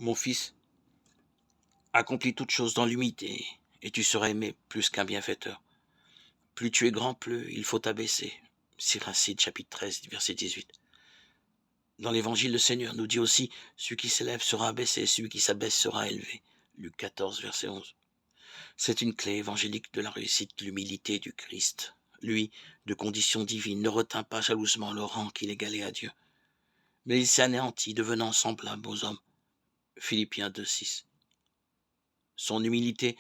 Mon fils, accomplis toutes choses dans l'humilité, et tu seras aimé plus qu'un bienfaiteur. Plus tu es grand, plus il faut t'abaisser. Siracide, chapitre 13, verset 18. Dans l'évangile, le Seigneur nous dit aussi, celui qui s'élève sera abaissé, celui qui s'abaisse sera élevé. Luc 14, verset 11. C'est une clé évangélique de la réussite, l'humilité du Christ. Lui, de condition divine, ne retint pas jalousement le rang qu'il égalait à Dieu. Mais il s'est anéanti, devenant semblable aux hommes. Philippiens 2, 6. Son humilité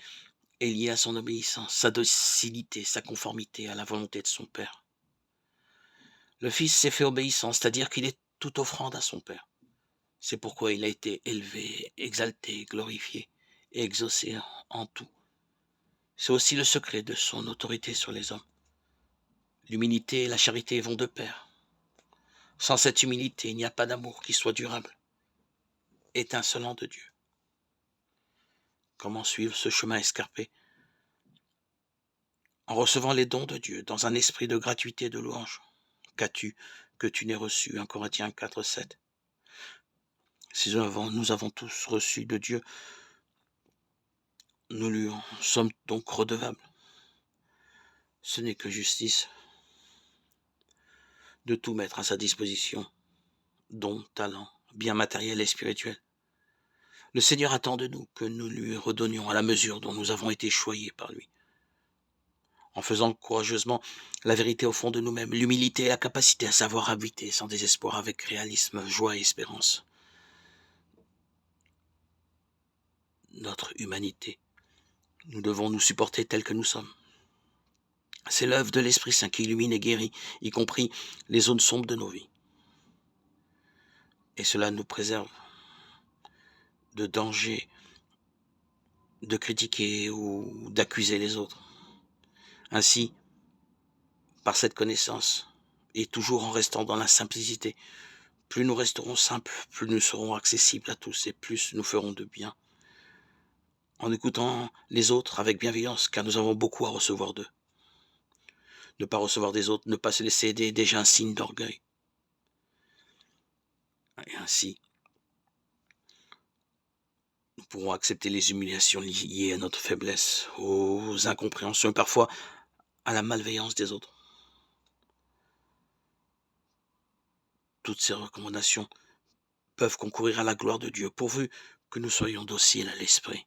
est liée à son obéissance, sa docilité, sa conformité à la volonté de son Père. Le Fils s'est fait obéissant, c'est-à-dire qu'il est tout offrande à son Père. C'est pourquoi il a été élevé, exalté, glorifié et exaucé en tout. C'est aussi le secret de son autorité sur les hommes. L'humilité et la charité vont de pair. Sans cette humilité, il n'y a pas d'amour qui soit durable, étincelant de Dieu. Comment suivre ce chemin escarpé? En recevant les dons de Dieu dans un esprit de gratuité et de louange. Qu'as-tu que tu n'aies reçu? 1 Corinthiens 4, 7. Si nous avons tous reçu de Dieu, nous lui en sommes donc redevables. Ce n'est que justice de tout mettre à sa disposition, dons, talents, biens matériels et spirituels. Le Seigneur attend de nous que nous lui redonnions à la mesure dont nous avons été choyés par lui. En faisant courageusement la vérité au fond de nous-mêmes, l'humilité et la capacité à savoir habiter sans désespoir avec réalisme, joie et espérance. Notre humanité, nous devons nous supporter tels que nous sommes. C'est l'œuvre de l'Esprit Saint qui illumine et guérit, y compris les zones sombres de nos vies. Et cela nous préserve de danger de critiquer ou d'accuser les autres. Ainsi, par cette connaissance, et toujours en restant dans la simplicité, plus nous resterons simples, plus nous serons accessibles à tous et plus nous ferons de bien. En écoutant les autres avec bienveillance, car nous avons beaucoup à recevoir d'eux. Ne pas recevoir des autres, ne pas se laisser aider est déjà un signe d'orgueil. Et ainsi, nous pourrons accepter les humiliations liées à notre faiblesse, aux incompréhensions et parfois à la malveillance des autres. Toutes ces recommandations peuvent concourir à la gloire de Dieu, pourvu que nous soyons dociles à l'esprit.